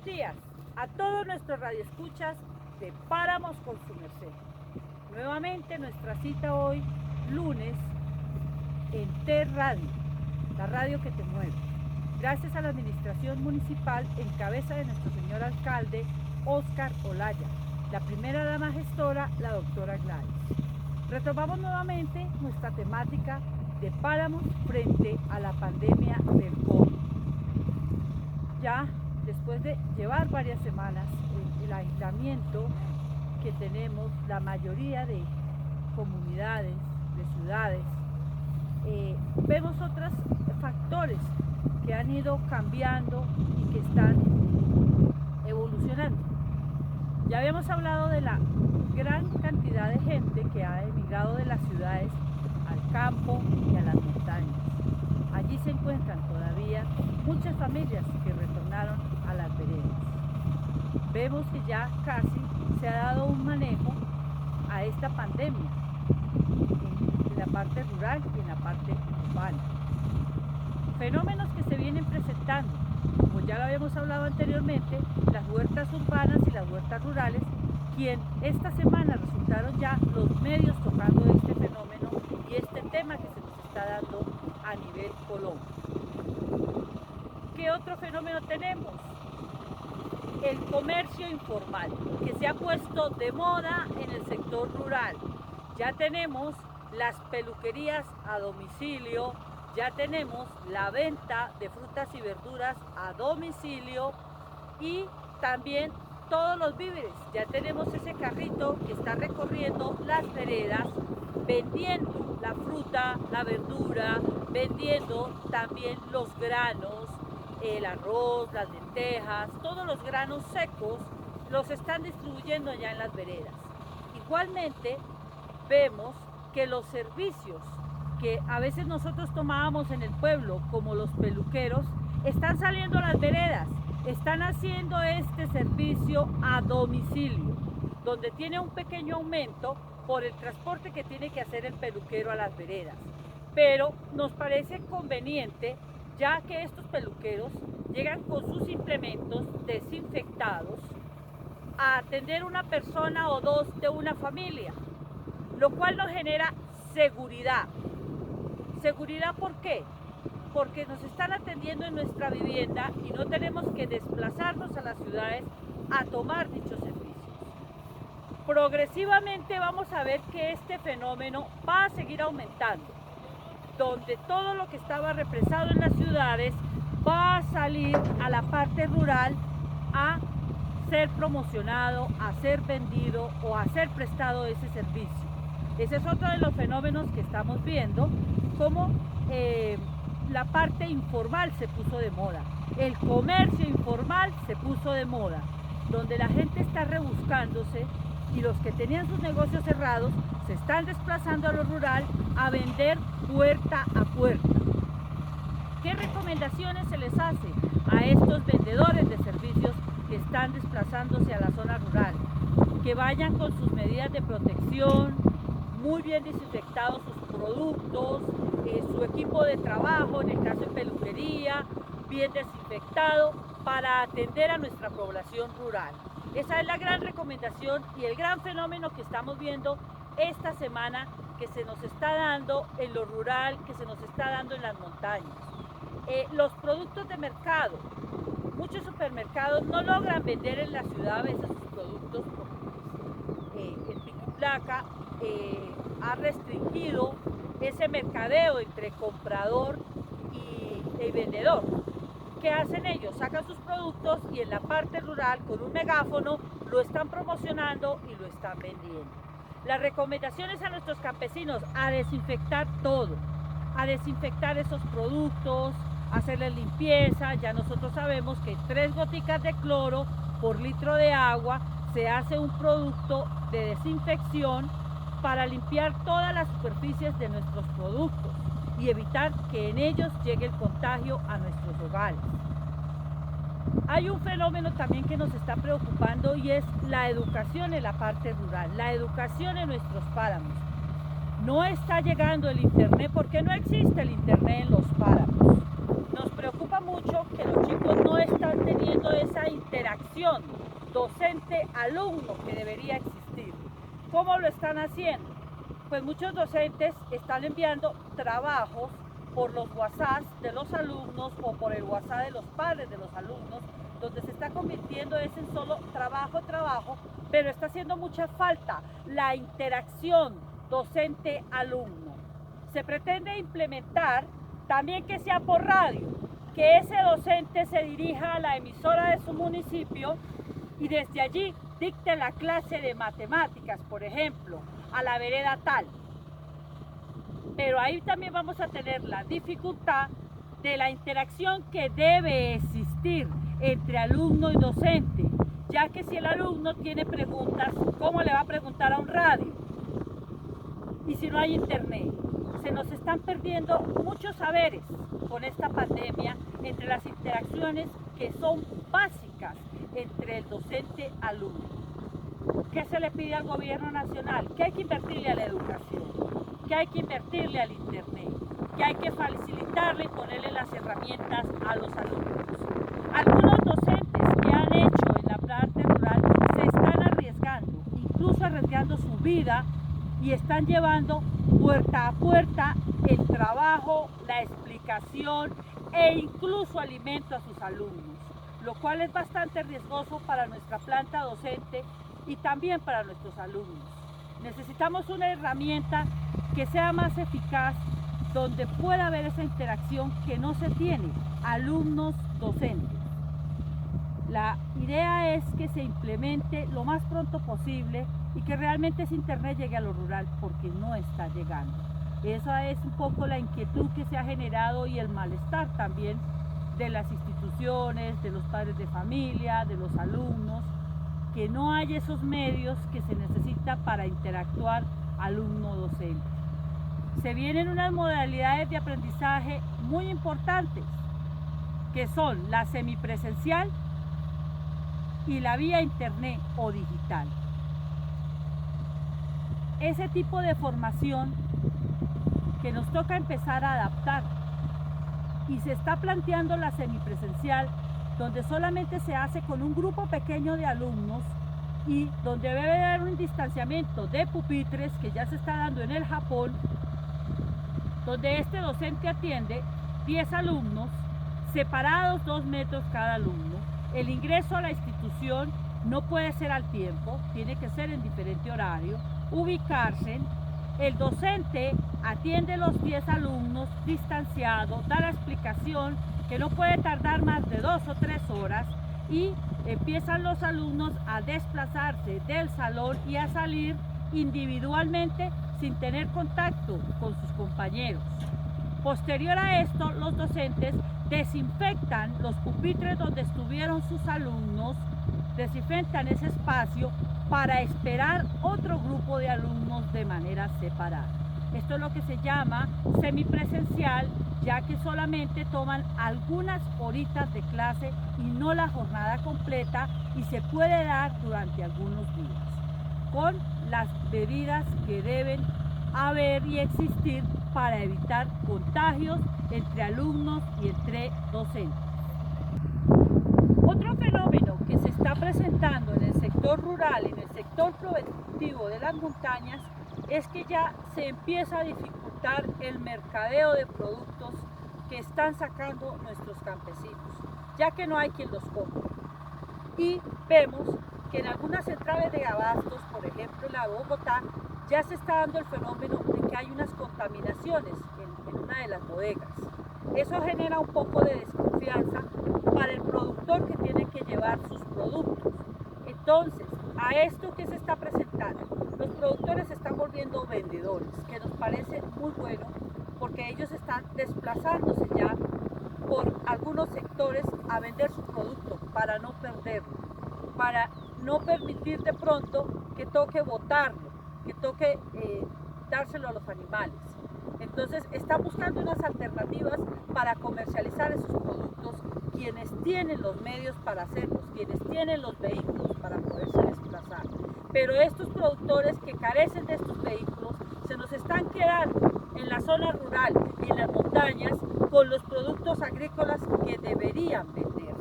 días a todos nuestros radioescuchas de Páramos con su merced. Nuevamente nuestra cita hoy, lunes, en T-Radio, la radio que te mueve. Gracias a la administración municipal en cabeza de nuestro señor alcalde, Óscar Olaya, la primera dama gestora, la doctora Gladys. Retomamos nuevamente nuestra temática de Páramos frente a la pandemia del COVID. Ya después de llevar varias semanas el aislamiento que tenemos la mayoría de comunidades, de ciudades, vemos otros factores que han ido cambiando y que están evolucionando. Ya habíamos hablado de la gran cantidad de gente que ha emigrado de las ciudades al campo y a las montañas. Allí se encuentran todavía muchas familias que retornaron a las veredas. Vemos que ya casi se ha dado un manejo a esta pandemia en la parte rural y en la parte urbana. Fenómenos que se vienen presentando, como ya lo habíamos hablado anteriormente, las huertas urbanas y las huertas rurales, quien esta semana resultaron ya los medios tocando este fenómeno y este tema que se nos está dando a nivel Colombia. ¿Qué otro fenómeno tenemos? El comercio informal, que se ha puesto de moda en el sector rural. Ya tenemos las peluquerías a domicilio, ya tenemos la venta de frutas y verduras a domicilio y también todos los víveres. Ya tenemos ese carrito que está recorriendo las veredas vendiendo la fruta, la verdura, vendiendo también los granos, el arroz, las lentejas, todos los granos secos los están distribuyendo ya en las veredas. Igualmente vemos que los servicios que a veces nosotros tomábamos en el pueblo, como los peluqueros, están saliendo a las veredas, están haciendo este servicio a domicilio, donde tiene un pequeño aumento por el transporte que tiene que hacer el peluquero a las veredas. Pero nos parece conveniente, ya que estos peluqueros llegan con sus implementos desinfectados a atender una persona o dos de una familia, lo cual nos genera seguridad. ¿Seguridad por qué? Porque nos están atendiendo en nuestra vivienda y no tenemos que desplazarnos a las ciudades a tomar dichos servicios. Progresivamente vamos a ver que este fenómeno va a seguir aumentando, donde todo lo que estaba represado en las ciudades va a salir a la parte rural a ser promocionado, a ser vendido o a ser prestado ese servicio. Ese es otro de los fenómenos que estamos viendo, como la parte informal se puso de moda, el comercio informal se puso de moda, donde la gente está rebuscándose y los que tenían sus negocios cerrados se están desplazando a lo rural a vender puerta a puerta. ¿Qué recomendaciones se les hace a estos vendedores de servicios que están desplazándose a la zona rural? Que vayan con sus medidas de protección, muy bien desinfectados sus productos, su equipo de trabajo, en el caso de peluquería, bien desinfectado para atender a nuestra población rural. Esa es la gran recomendación y el gran fenómeno que estamos viendo esta semana, que se nos está dando en lo rural, que se nos está dando en las montañas. Los productos de mercado, muchos supermercados no logran vender en la ciudad a veces sus productos porque el pico y placa ha restringido ese mercadeo entre comprador y vendedor. ¿Qué hacen ellos? Sacan sus productos y en la parte rural con un megáfono lo están promocionando y lo están vendiendo. Las recomendaciones a nuestros campesinos: a desinfectar todo, a desinfectar esos productos, hacerles limpieza. Ya nosotros sabemos que 3 goticas de cloro por litro de agua se hace un producto de desinfección para limpiar todas las superficies de nuestros productos y evitar que en ellos llegue el contagio a nuestros hogares. Hay un fenómeno también que nos está preocupando y es la educación en la parte rural, la educación en nuestros páramos. No está llegando el internet porque no existe el internet en los páramos. Nos preocupa mucho que los chicos no están teniendo esa interacción interacción docente-alumno que debería existir. ¿Cómo lo están haciendo? Pues muchos docentes están enviando trabajos por los WhatsApp de los alumnos o por el WhatsApp de los padres de los alumnos, donde se está convirtiendo eso en solo trabajo, pero está haciendo mucha falta la interacción docente-alumno. Se pretende implementar también que sea por radio, que ese docente se dirija a la emisora de su municipio y desde allí dicte la clase de matemáticas, por ejemplo, a la vereda tal. Pero ahí también vamos a tener la dificultad de la interacción que debe existir entre alumno y docente, ya que si el alumno tiene preguntas, ¿cómo le va a preguntar a un radio? Y si no hay internet, se nos están perdiendo muchos saberes con esta pandemia entre las interacciones que son básicas entre el docente y alumno. ¿Qué se le pide al gobierno nacional? Que hay que invertirle a la educación, que hay que invertirle al internet, que hay que facilitarle y ponerle las herramientas a los alumnos. Algunos docentes que han hecho en la parte rural se están arriesgando, incluso arriesgando su vida, y están llevando puerta a puerta el trabajo, la explicación e incluso alimento a sus alumnos, lo cual es bastante riesgoso para nuestra planta docente y también para nuestros alumnos. Necesitamos una herramienta que sea más eficaz, donde pueda haber esa interacción que no se tiene, alumnos-docentes. La idea es que se implemente lo más pronto posible y que realmente ese internet llegue a lo rural, porque no está llegando. Esa es un poco la inquietud que se ha generado y el malestar también de las instituciones, de los padres de familia, de los alumnos, que no hay esos medios que se necesitan para interactuar alumno-docente. Se vienen unas modalidades de aprendizaje muy importantes, que son la semipresencial y la vía internet o digital. Ese tipo de formación que nos toca empezar a adaptar, y se está planteando la semipresencial, donde solamente se hace con un grupo pequeño de alumnos y donde debe haber un distanciamiento de pupitres, que ya se está dando en el Japón, donde este docente atiende 10 alumnos separados 2 metros cada alumno. El ingreso a la institución no puede ser al tiempo, tiene que ser en diferente horario, ubicarse. El docente atiende los 10 alumnos distanciado, da la explicación que no puede tardar más de 2 o 3 horas, y empiezan los alumnos a desplazarse del salón y a salir individualmente sin tener contacto con sus compañeros. Posterior a esto, los docentes desinfectan los pupitres donde estuvieron sus alumnos, desinfectan ese espacio para esperar otro grupo de alumnos de manera separada. Esto es lo que se llama semipresencial, ya que solamente toman algunas horitas de clase y no la jornada completa, y se puede dar durante algunos días, con las medidas que deben haber y existir para evitar contagios entre alumnos y entre docentes. Otro fenómeno que se está presentando en el sector rural, en el sector productivo de las montañas, es que ya se empieza a dificultar el mercadeo de productos que están sacando nuestros campesinos, ya que no hay quien los compre. Y vemos que en algunas centrales de abastos, por ejemplo en la de Bogotá, ya se está dando el fenómeno de que hay unas contaminaciones en una de las bodegas. Eso genera un poco de desconfianza para el productor que tiene que llevar sus productos. Entonces, a esto que se está presentando, los productores se están volviendo vendedores, que nos parece muy bueno, porque ellos están desplazándose ya por algunos sectores a vender su producto para no perderlo, para no permitir de pronto que toque botarlo, que toque dárselo a los animales. Entonces están buscando unas alternativas para comercializar esos productos, quienes tienen los medios para hacerlos, quienes tienen los vehículos para poderse desplazar. Pero estos productores que carecen de estos vehículos se nos están quedando en la zona rural y en las montañas con los productos agrícolas que deberían vender.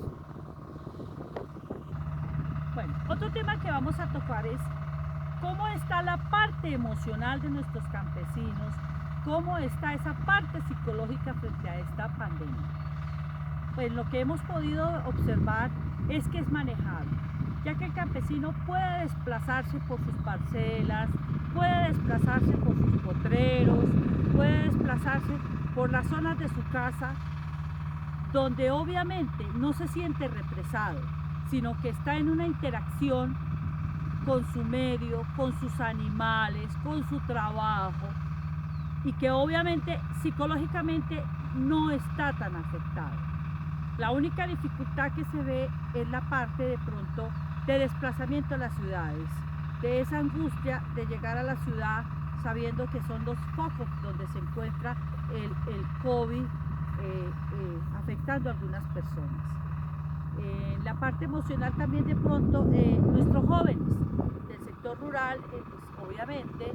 Bueno, otro tema que vamos a tocar es cómo está la parte emocional de nuestros campesinos, cómo está esa parte psicológica frente a esta pandemia. Pues lo que hemos podido observar es que es manejable, ya que el campesino puede desplazarse por sus parcelas, puede desplazarse por sus potreros, puede desplazarse por las zonas de su casa, donde obviamente no se siente represado, sino que está en una interacción con su medio, con sus animales, con su trabajo, y que obviamente psicológicamente no está tan afectado. La única dificultad que se ve es la parte de pronto de desplazamiento a las ciudades, de esa angustia de llegar a la ciudad sabiendo que son los focos donde se encuentra el COVID afectando a algunas personas. En la parte emocional también de pronto nuestros jóvenes del sector rural, pues, obviamente,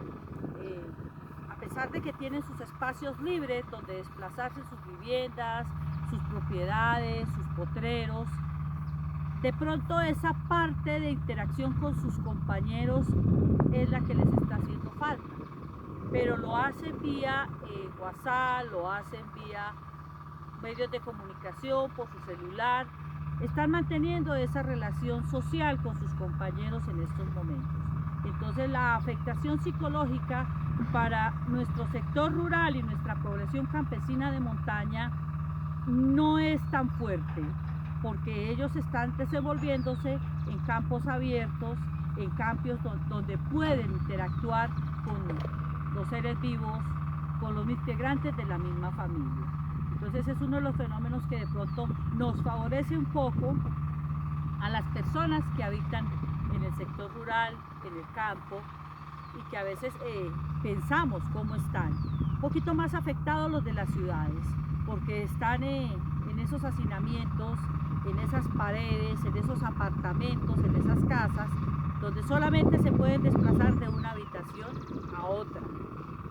a pesar de que tienen sus espacios libres donde desplazarse sus viviendas, sus propiedades, sus potreros, de pronto esa parte de interacción con sus compañeros es la que les está haciendo falta, pero lo hacen vía WhatsApp, lo hacen vía medios de comunicación, por su celular, están manteniendo esa relación social con sus compañeros en estos momentos. Entonces la afectación psicológica para nuestro sector rural y nuestra población campesina de montaña no es tan fuerte, porque ellos están desenvolviéndose en campos abiertos, en campos donde pueden interactuar con los seres vivos, con los integrantes de la misma familia. Entonces es uno de los fenómenos que de pronto nos favorece un poco a las personas que habitan en el sector rural, en el campo, y que a veces pensamos cómo están. Un poquito más afectados los de las ciudades, porque están en esos hacinamientos, en esas paredes, en esos apartamentos, en esas casas, donde solamente se pueden desplazar de una habitación a otra.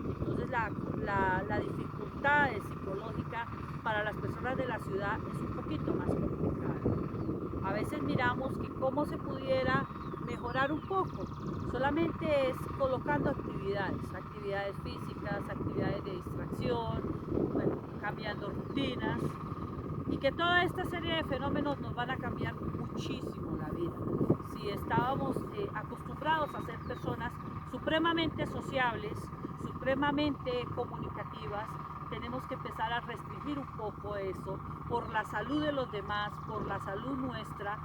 Entonces la dificultad psicológica para las personas de la ciudad es un poquito más complicada. A veces miramos que cómo se pudiera mejorar un poco, solamente es colocando actividades físicas, actividades de distracción, bueno, cambiando rutinas, y que toda esta serie de fenómenos nos van a cambiar muchísimo la vida. Si estábamos acostumbrados a ser personas supremamente sociables, supremamente comunicativas, tenemos que empezar a restringir un poco eso por la salud de los demás, por la salud nuestra.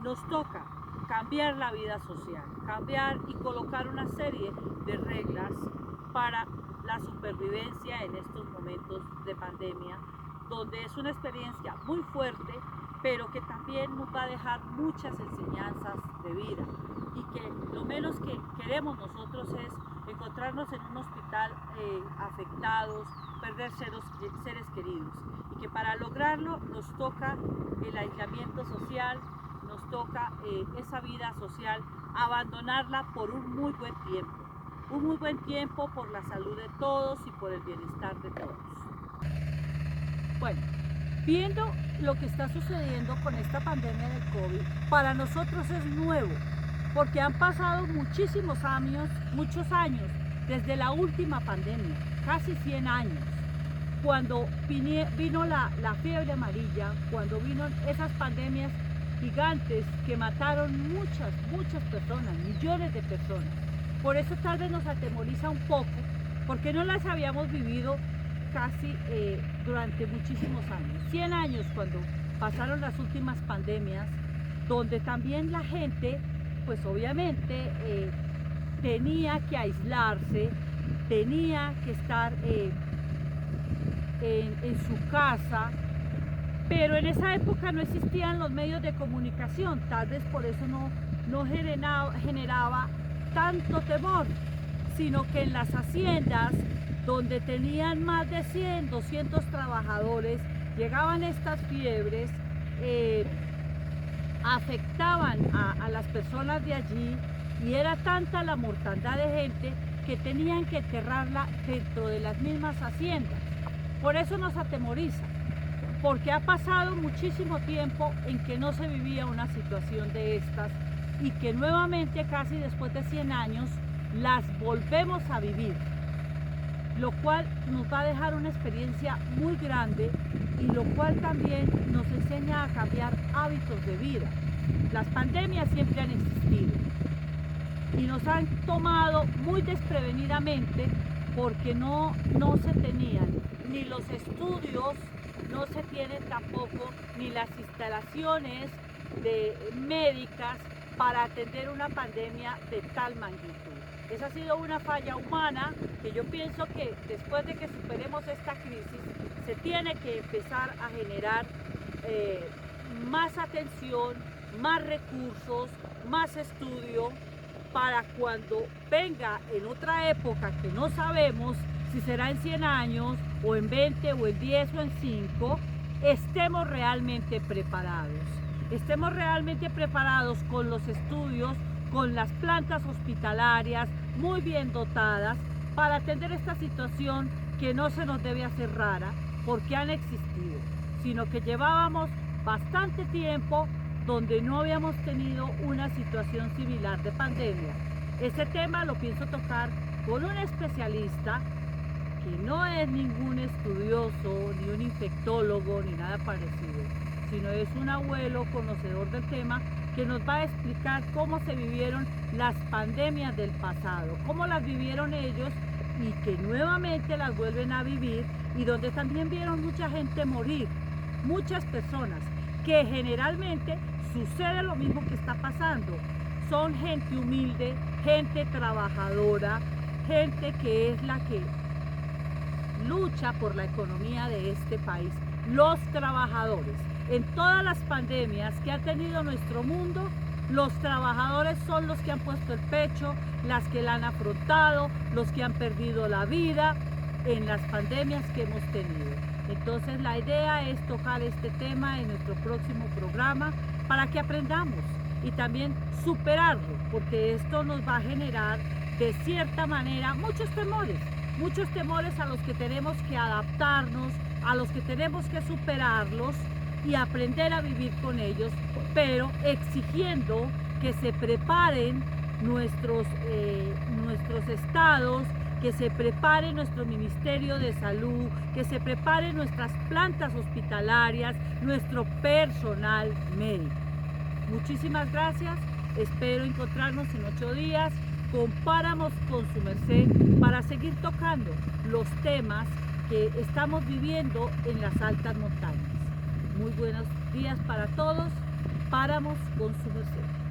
Nos toca cambiar la vida social, cambiar y colocar una serie de reglas para la supervivencia en estos momentos de pandemia, donde es una experiencia muy fuerte, pero que también nos va a dejar muchas enseñanzas de vida, y que lo menos que queremos nosotros es encontrarnos en un hospital afectados, perder seres queridos, y que para lograrlo nos toca el aislamiento social, nos toca esa vida social, abandonarla por un muy buen tiempo por la salud de todos y por el bienestar de todos. Bueno, viendo lo que está sucediendo con esta pandemia del COVID, para nosotros es nuevo, porque han pasado muchos años, desde la última pandemia, casi 100 años, cuando vino la fiebre amarilla, cuando vino esas pandemias gigantes que mataron muchas personas, millones de personas. Por eso tal vez nos atemoriza un poco, porque no las habíamos vivido casi durante muchísimos años. 100 años cuando pasaron las últimas pandemias, donde también la gente, pues obviamente, tenía que aislarse, tenía que estar en su casa, pero en esa época no existían los medios de comunicación, tal vez por eso no generaba tanto temor, sino que en las haciendas, donde tenían más de 100, 200 trabajadores, llegaban estas fiebres, afectaban a las personas de allí, y era tanta la mortandad de gente que tenían que enterrarla dentro de las mismas haciendas. Por eso nos atemoriza, porque ha pasado muchísimo tiempo en que no se vivía una situación de estas, y que nuevamente, casi después de 100 años, las volvemos a vivir, lo cual nos va a dejar una experiencia muy grande y lo cual también nos enseña a cambiar hábitos de vida. Las pandemias siempre han existido y nos han tomado muy desprevenidamente porque no se tenían ni los estudios, no se tienen tampoco ni las instalaciones médicas para atender una pandemia de tal magnitud. Esa ha sido una falla humana que yo pienso que después de que superemos esta crisis se tiene que empezar a generar más atención, más recursos, más estudio para cuando venga en otra época que no sabemos si será en 100 años o en 20 o en 10 o en 5, estemos realmente preparados. Estemos realmente preparados con los estudios, con las plantas hospitalarias muy bien dotadas para atender esta situación que no se nos debe hacer rara porque han existido, sino que llevábamos bastante tiempo donde no habíamos tenido una situación similar de pandemia. Ese tema lo pienso tocar con un especialista que no es ningún estudioso, ni un infectólogo, ni nada parecido, sino es un abuelo conocedor del tema que nos va a explicar cómo se vivieron las pandemias del pasado, cómo las vivieron ellos y que nuevamente las vuelven a vivir y donde también vieron mucha gente morir, muchas personas, que generalmente sucede lo mismo que está pasando. Son gente humilde, gente trabajadora, gente que es la que lucha por la economía de este país, los trabajadores. En todas las pandemias que ha tenido nuestro mundo, los trabajadores son los que han puesto el pecho, las que la han afrontado, los que han perdido la vida en las pandemias que hemos tenido. Entonces la idea es tocar este tema en nuestro próximo programa para que aprendamos y también superarlo, porque esto nos va a generar de cierta manera muchos temores a los que tenemos que adaptarnos, a los que tenemos que superarlos y aprender a vivir con ellos, pero exigiendo que se preparen nuestros estados, que se prepare nuestro Ministerio de Salud, que se preparen nuestras plantas hospitalarias, nuestro personal médico. Muchísimas gracias, espero encontrarnos en 8 días con Páramos con su merced para seguir tocando los temas que estamos viviendo en las altas montañas. Muy buenos días para todos, Páramos con su merced.